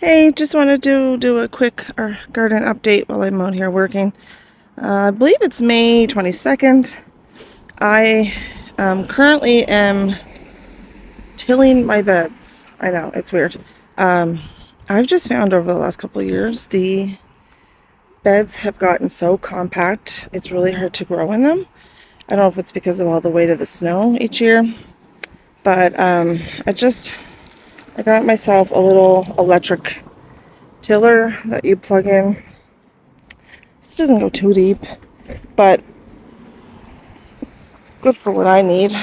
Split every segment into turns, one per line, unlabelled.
Hey, just wanted to do a quick garden update while I'm out here working. I believe it's May 22nd. I currently am tilling my beds. I know, it's weird. Um, I've just found over the last couple of years the beds have gotten so compact, it's really hard to grow in them. I don't know if it's because of all the weight of the snow each year, but I got myself a little electric tiller that you plug in. This doesn't go too deep, but good for what I need.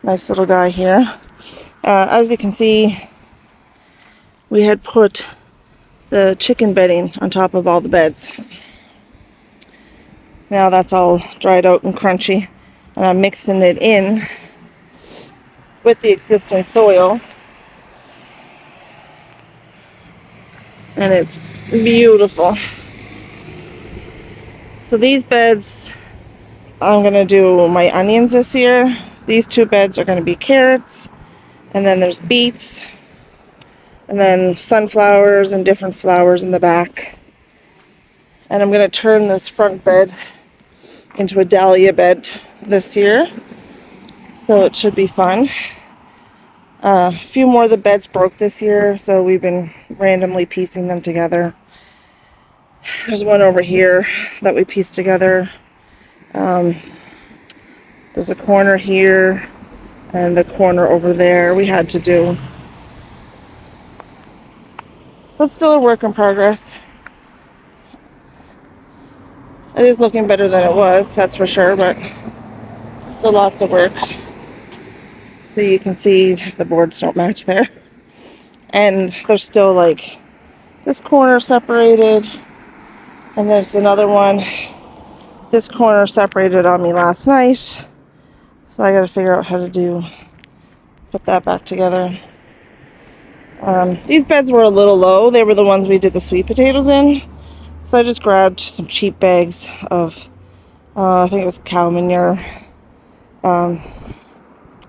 Nice little guy here. As you can see, we had put the chicken bedding on top of all the beds. Now that's all dried out and crunchy, and I'm mixing it in with the existing soil, and it's beautiful. So these beds, I'm going to do my onions this year. These two beds are going to be carrots, and then there's beets, and then sunflowers and different flowers in the back. And I'm going to turn this front bed into a dahlia bed this year, so it should be fun. A few more of the beds broke this year, so we've been randomly piecing them together. There's one over here that we pieced together. There's a corner here and the corner over there we had to do. So it's still a work in progress. It is looking better than it was, that's for sure, but still lots of work. So you can see the boards don't match there. And there's still like this corner separated, and there's another one. This corner separated on me last night, so I got to figure out how to put that back together. These beds were a little low. They were the ones we did the sweet potatoes in, so I just grabbed some cheap bags of I think it was cow manure,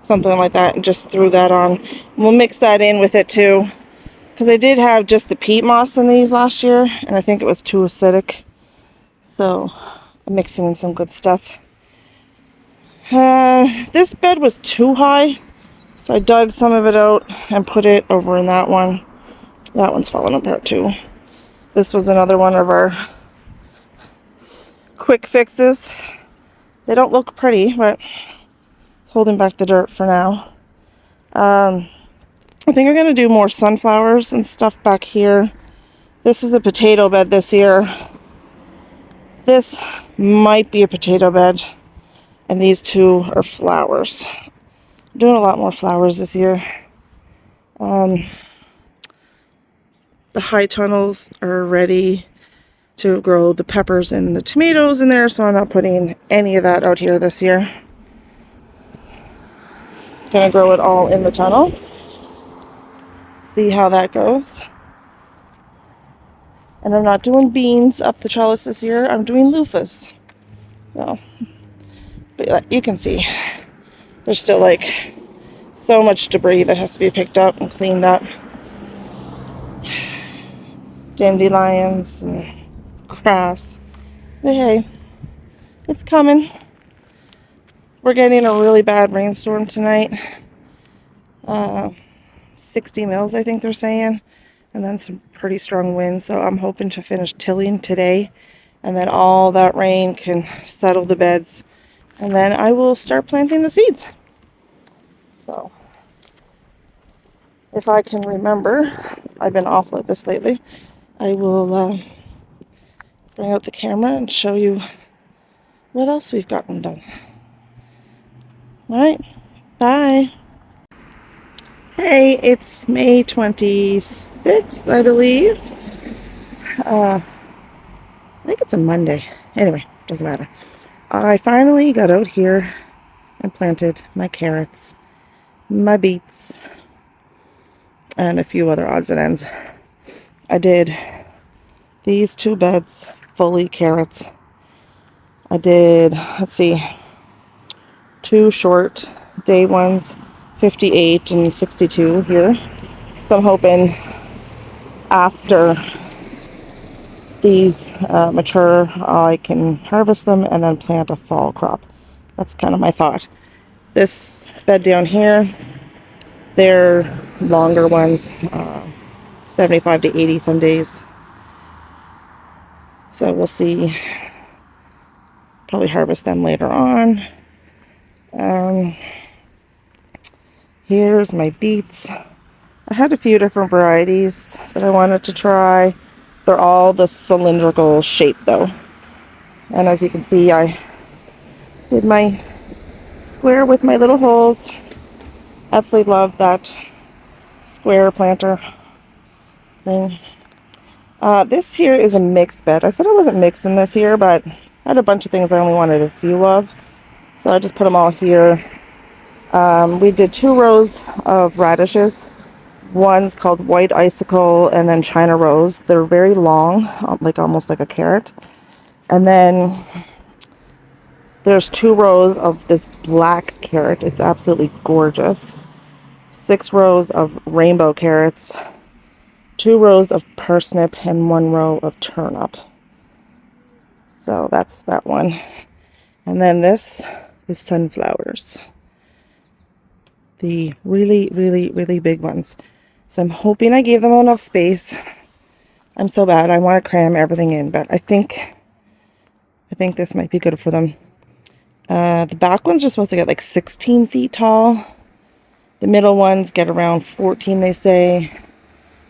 something like that, and just threw that on. We'll mix that in with it too, because I did have just the peat moss in these last year, and I think it was too acidic, so I'm mixing in some good stuff. This bed was too high, so I dug some of it out and put it over in that one. That one's falling apart too. This was another one of our quick fixes. They don't look pretty, but it's holding back the dirt for now. I think I'm going to do more sunflowers and stuff back here. This is a potato bed this year. This might be a potato bed, and these two are flowers. I'm doing a lot more flowers this year. The high tunnels are ready to grow the peppers and the tomatoes in there, so I'm not putting any of that out here this year. Gonna grow it all in the tunnel. See how that goes. And I'm not doing beans up the trellis this year. I'm doing loofahs. So, but you can see there's still like so much debris that has to be picked up and cleaned up. Dandelions and grass. But hey, it's coming. We're getting a really bad rainstorm tonight. 60 mils, I think they're saying. And then some pretty strong winds. So I'm hoping to finish tilling today. And then all that rain can settle the beds. And then I will start planting the seeds. So, if I can remember, I've been awful at this lately, I will bring out the camera and show you what else we've gotten done. Alright, bye. Hey, it's May 26th, I believe. I think it's a Monday. Anyway, doesn't matter. I finally got out here and planted my carrots, my beets, and a few other odds and ends. I did these two beds, fully carrots. I did, let's see, two short day ones, 58 and 62 here. So I'm hoping after these mature, I can harvest them and then plant a fall crop. That's kind of my thought. This bed down here, they're longer ones, 75 to 80 some days. So we'll see. Probably harvest them later on. Here's my beets. I had a few different varieties that I wanted to try. They're all the cylindrical shape though. And as you can see, I did my square with my little holes. Absolutely love that square planter thing. This here is a mixed bed. I said I wasn't mixing this here, but I had a bunch of things I only wanted a few of. So I just put them all here. We did 2 rows of radishes. One's called white icicle and then China rose. They're very long, like almost like a carrot. And then there's 2 rows of this black carrot. It's absolutely gorgeous. 6 rows of rainbow carrots. 2 rows of parsnip and 1 row of turnip. So that's that one. And then this is sunflowers. The really, really, really big ones. So I'm hoping I gave them enough space. I'm so bad. I want to cram everything in, but I think this might be good for them. The back ones are supposed to get like 16 feet tall. The middle ones get around 14, they say.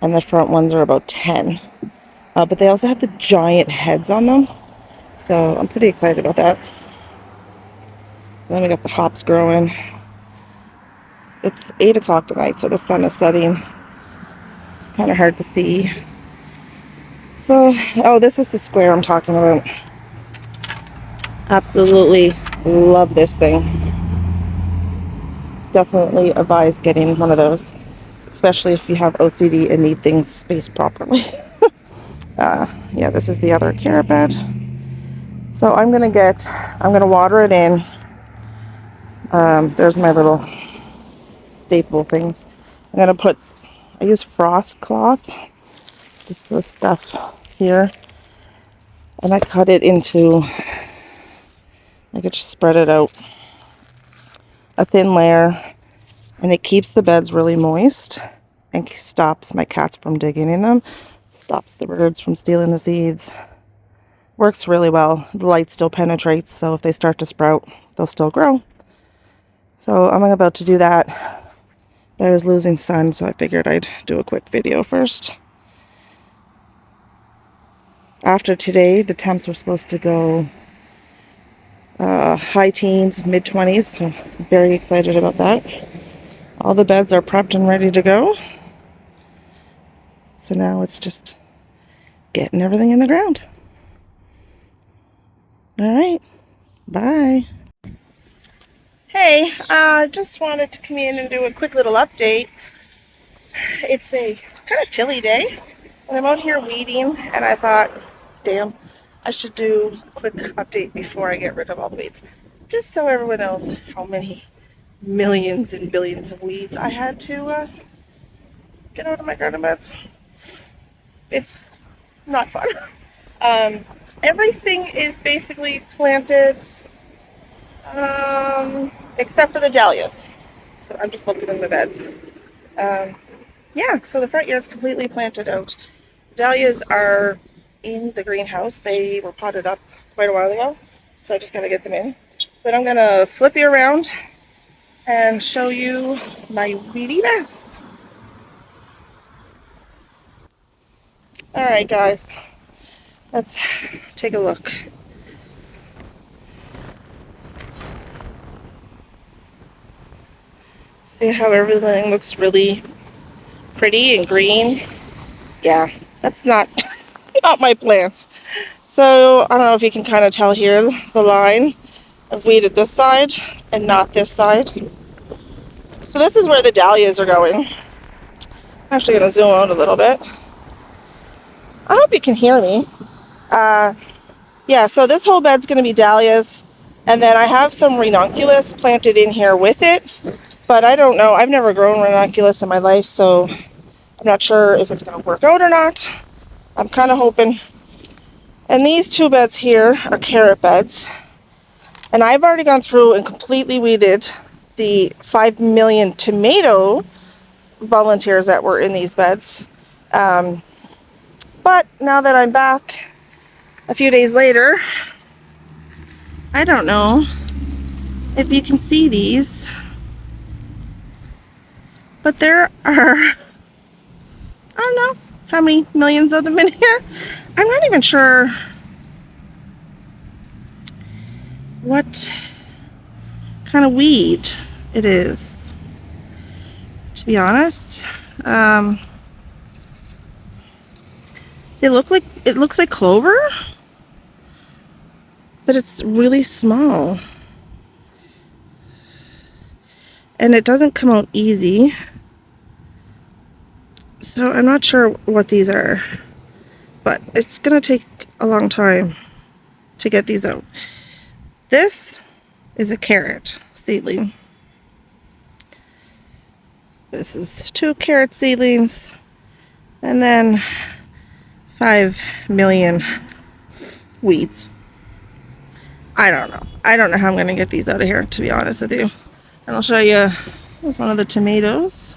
And the front ones are about 10. But they also have the giant heads on them. So I'm pretty excited about that. And then we got the hops growing. It's 8 o'clock tonight, so the sun is setting. It's kind of hard to see. So, oh, this is the square I'm talking about. Absolutely love this thing. Definitely advise getting one of those, especially if you have OCD and need things spaced properly. Yeah, this is the other carrot bed. So I'm gonna water it in. There's my little staple things. I use frost cloth, this stuff here, and I cut it into, I could just spread it out, a thin layer, and it keeps the beds really moist and stops my cats from digging in them, stops the birds from stealing the seeds. Works really well. The light still penetrates, so if they start to sprout, they'll still grow. So I'm about to do that. But I was losing sun, so I figured I'd do a quick video first. After today, the temps are supposed to go high teens, mid-20s. So I'm very excited about that. All the beds are prepped and ready to go. So now it's just getting everything in the ground. All right, bye. Hey, just wanted to come in and do a quick little update. It's a kind of chilly day, and I'm out here weeding, and I thought, damn, I should do a quick update before I get rid of all the weeds, just so everyone knows how many millions and billions of weeds I had to get out of my garden beds. It's not fun. Everything is basically planted, except for the dahlias. So I'm just looking in the beds. Yeah, so the front yard's completely planted out. Dahlias are in the greenhouse. They were potted up quite a while ago, so I just gotta get them in. But I'm gonna flip you around and show you my weedy mess. Alright guys, let's take a look. See how everything looks really pretty and green? Yeah, that's not not my plants. So I don't know if you can kind of tell here the line. I've weeded this side and not this side. So this is where the dahlias are going. I'm actually going to zoom out a little bit. I hope you can hear me. Yeah, so this whole bed's going to be dahlias, and then I have some ranunculus planted in here with it, but I don't know. I've never grown ranunculus in my life, so I'm not sure if it's going to work out or not. I'm kind of hoping. And these two beds here are carrot beds. And I've already gone through and completely weeded the 5 million tomato volunteers that were in these beds. But now that I'm back a few days later, I don't know if you can see these, but there are, I don't know how many millions of them in here. I'm not even sure what kind of weed it is, to be honest. It looks like clover, but it's really small. And it doesn't come out easy. So I'm not sure what these are, but it's gonna take a long time to get these out. This is a carrot seedling. This is 2 carrot seedlings, and then 5 million weeds. I don't know. I don't know how I'm gonna get these out of here, to be honest with you. And I'll show you, here's one of the tomatoes.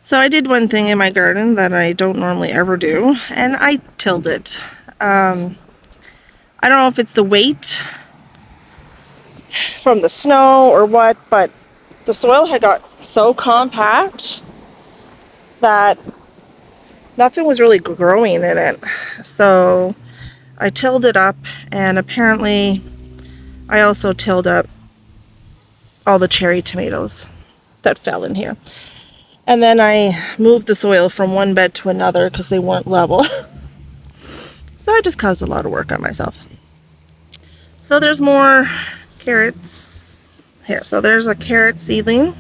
So I did one thing in my garden that I don't normally ever do, and I tilled it. I don't know if it's the weight from the snow or what, but the soil had got so compact that nothing was really growing in it. So I tilled it up, and apparently I also tilled up all the cherry tomatoes that fell in here. And then I moved the soil from one bed to another because they weren't level. So I just caused a lot of work on myself. So there's more carrots here. So there's a carrot seedling.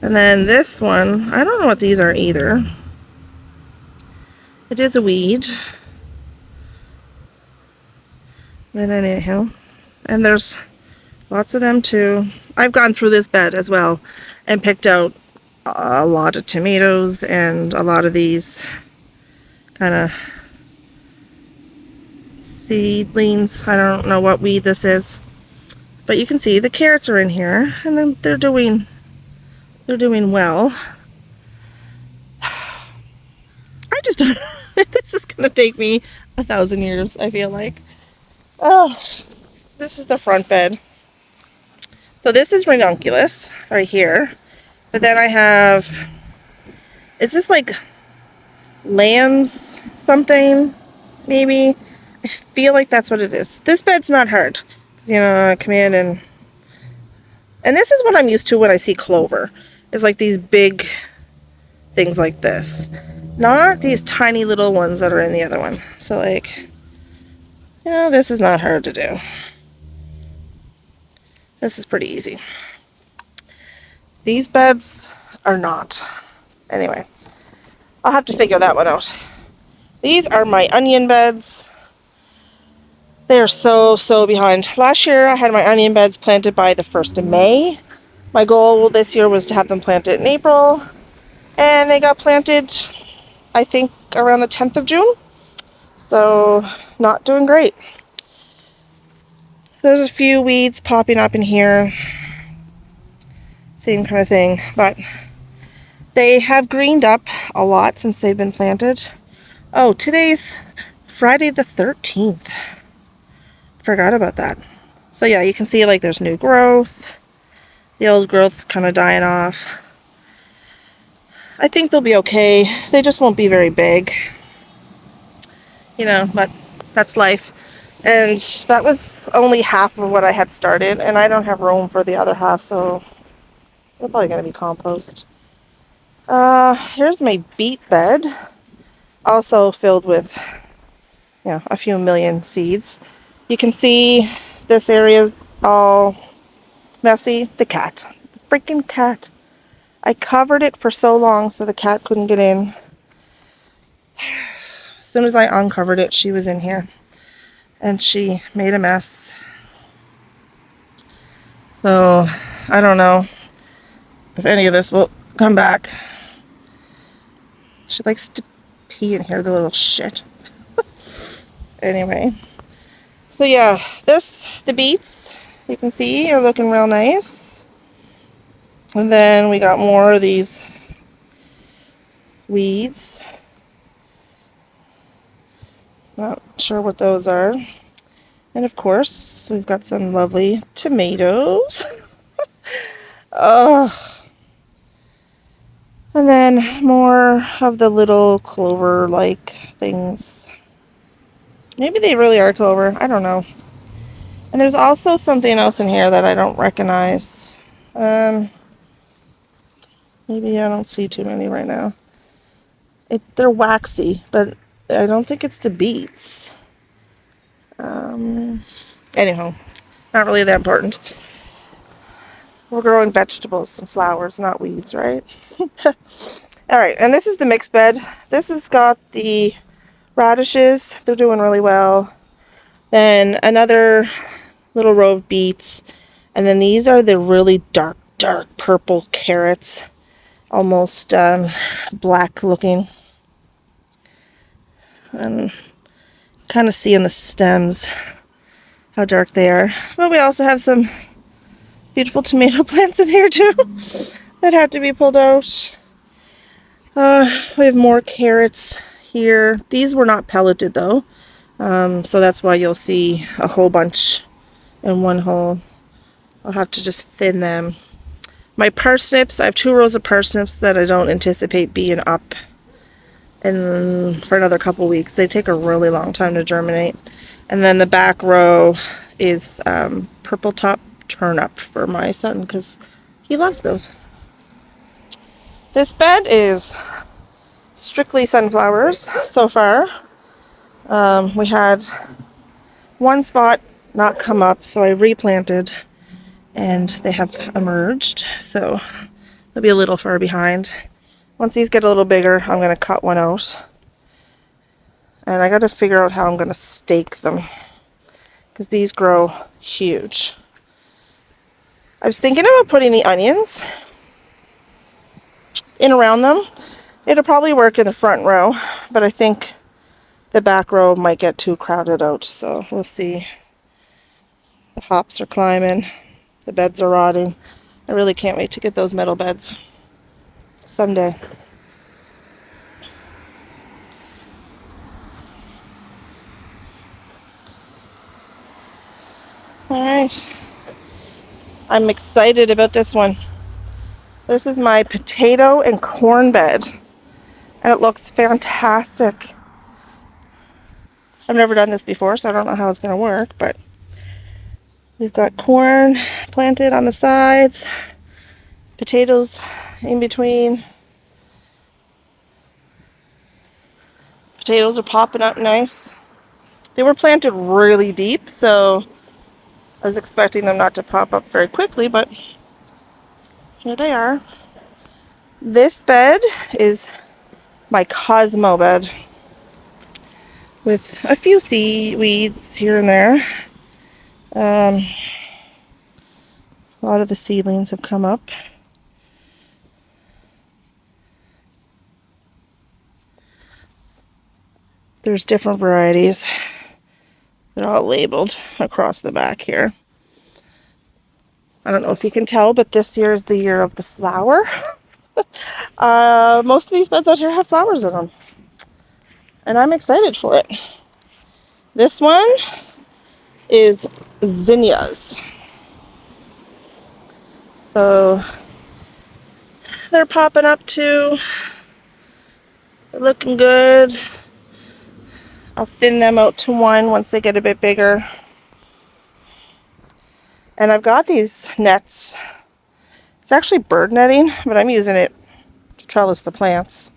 And then this one, I don't know what these are either. It is a weed. But anyhow, and there's lots of them too. I've gone through this bed as well and picked out a lot of tomatoes and a lot of these kind of seedlings. I don't know what weed this is, but you can see the carrots are in here, and then they're doing well. I just don't this is gonna take me 1,000 years, I feel like. Oh, this is the front bed. So this is ranunculus right here. But then I have, is this like lambs something? Maybe? I feel like that's what it is. This bed's not hard. You know, I come in and this is what I'm used to when I see clover. It's like these big things like this. Not these tiny little ones that are in the other one. So like, you know, this is not hard to do. This is pretty easy. These beds are not. Anyway, I'll have to figure that one out. These are my onion beds. They're so behind. Last year I had my onion beds planted by the 1st of May. My goal this year was to have them planted in April, and they got planted, I think, around the 10th of June. So, not doing great. There's a few weeds popping up in here. Same kind of thing, but they have greened up a lot since they've been planted. Oh, today's Friday the 13th. Forgot about that. So yeah, you can see like there's new growth. The old growth's kind of dying off. I think they'll be okay. They just won't be very big. You know, but that's life. And that was only half of what I had started, and I don't have room for the other half, so they're probably going to be compost. Here's my beet bed, also filled with, you know, a few million seeds. You can see this area is all messy. The cat, the freaking cat. I covered it for so long so the cat couldn't get in. As soon as I uncovered it, she was in here, and she made a mess. So, I don't know. if any of this will come back. She likes to pee in here, the little shit. Anyway, so yeah, the beets, you can see, are looking real nice. And then we got more of these weeds. Not sure what those are. And of course, we've got some lovely tomatoes. Oh, and then more of the little clover-like things. Maybe they really are clover. I don't know. And there's also something else in here that I don't recognize. Maybe I don't see too many right now. They're waxy, but I don't think it's the beets. Anyhow, not really that important. We're growing vegetables and flowers, not weeds, right? Alright, and this is the mixed bed. This has got the radishes. They're doing really well. Then another little row of beets. And then these are the really dark purple carrots. Almost black looking. And kind of see in the stems how dark they are. But we also have some beautiful tomato plants in here too that have to be pulled out. We have more carrots here. These were not pelleted though, so that's why you'll see a whole bunch in one hole. I'll have to just thin them. My parsnips, I have 2 rows of parsnips that I don't anticipate being up for another couple weeks. They take a really long time to germinate. And then the back row is purple top turnip for my son because he loves those. This bed is strictly sunflowers so far. We had one spot not come up, so I replanted and they have emerged, so they'll be a little far behind. Once these get a little bigger, I'm going to cut one out. And I got to figure out how I'm going to stake them because these grow huge. I was thinking about putting the onions in around them. It'll probably work in the front row, but I think the back row might get too crowded out, so we'll see. The hops are climbing. The beds are rotting. I really can't wait to get those metal beds someday. Alright. I'm excited about this one. This is my potato and corn bed. And it looks fantastic. I've never done this before, so I don't know how it's going to work, but we've got corn planted on the sides, potatoes in between. Potatoes are popping up nice. They were planted really deep, so I was expecting them not to pop up very quickly, but here they are. This bed is my Cosmo bed with a few seaweeds here and there. A lot of the seedlings have come up. There's different varieties. They're all labeled across the back here. I don't know if you can tell, but this year is the year of the flower. Most of these beds out here have flowers in them. And I'm excited for it. This one is zinnias. So they're popping up too. They're looking good. I'll thin them out to one once they get a bit bigger. And I've got these nets. It's actually bird netting, but I'm using it to trellis the plants.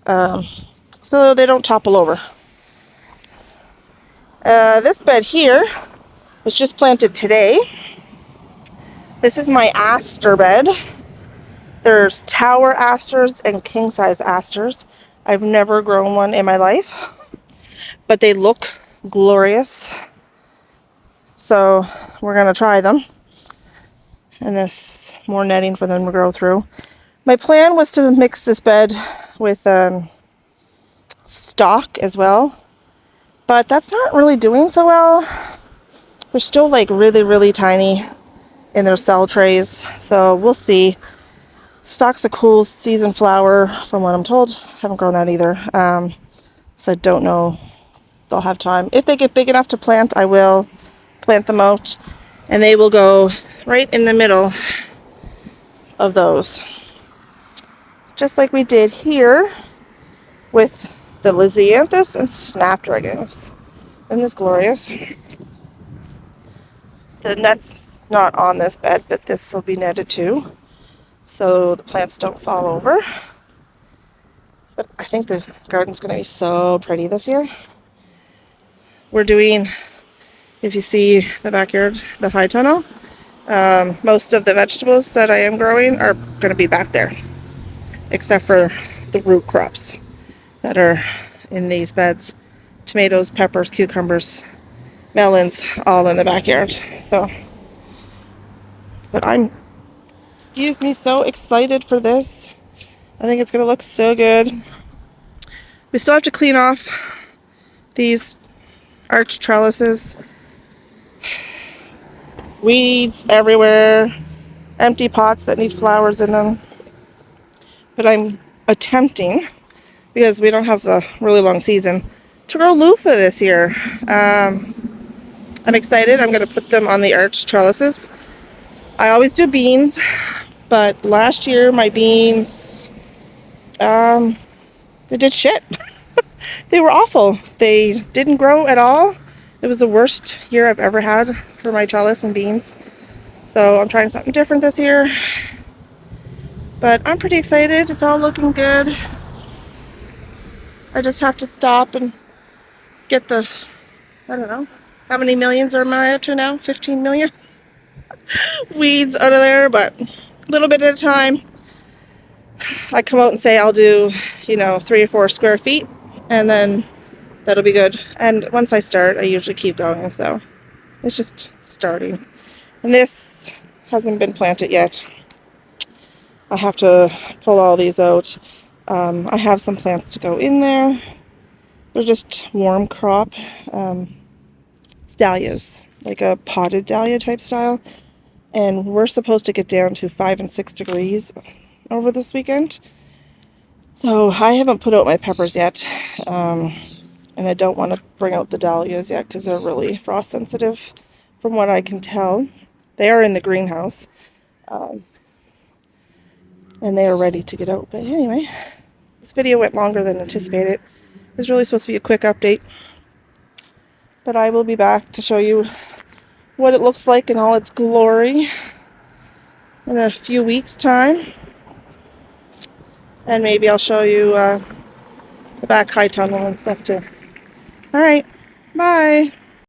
So they don't topple over. This bed here was just planted today. This is my aster bed. There's tower asters and king size asters. I've never grown one in my life, but they look glorious. So we're gonna try them. And this more netting for them to grow through. My plan was to mix this bed with stock as well, but that's not really doing so well. They're still like really, really tiny in their cell trays, so we'll see. Stock's a cool season flower from what I'm told. Haven't grown that either, so I don't know if they'll have time. If they get big enough to plant, I will plant them out, and they will go right in the middle of those, just like we did here with the Lysianthus and snapdragons. Isn't this glorious? The net's not on this bed, but this will be netted too, so the plants don't fall over. But I think the garden's going to be so pretty this year. We're doing, if you see the backyard, the high tunnel, most of the vegetables that I am growing are going to be back there, except for the root crops that are in these beds. Tomatoes, peppers, cucumbers, melons, all in the backyard. So, but I'm, excuse me, so excited for this. I think it's going to look so good. We still have to clean off these arch trellises. Weeds everywhere. Empty pots that need flowers in them. But I'm attempting, because we don't have the really long season, to grow loofah this year. I'm excited. I'm going to put them on the arch trellises. I always do beans, but last year my beans, they did shit. They were awful. They didn't grow at all. It was the worst year I've ever had for my trellis and beans. So I'm trying something different this year. But I'm pretty excited. It's all looking good. I just have to stop and get the, I don't know, how many millions are I up to now? 15 million weeds out of there, but a little bit at a time. I come out and say I'll do, 3 or 4 square feet, and then that'll be good. And once I start, I usually keep going, so it's just starting. And this hasn't been planted yet. I have to pull all these out. I have some plants to go in there. They're just warm crop. It's dahlias, like a potted dahlia type style. And we're supposed to get down to 5 and 6 degrees over this weekend. So I haven't put out my peppers yet. And I don't want to bring out the dahlias yet because they're really frost sensitive from what I can tell. They are in the greenhouse. And they are ready to get out. But anyway, this video went longer than anticipated. It was really supposed to be a quick update. But I will be back to show you what it looks like in all its glory in a few weeks' time. And maybe I'll show you the back high tunnel and stuff too. Alright, bye!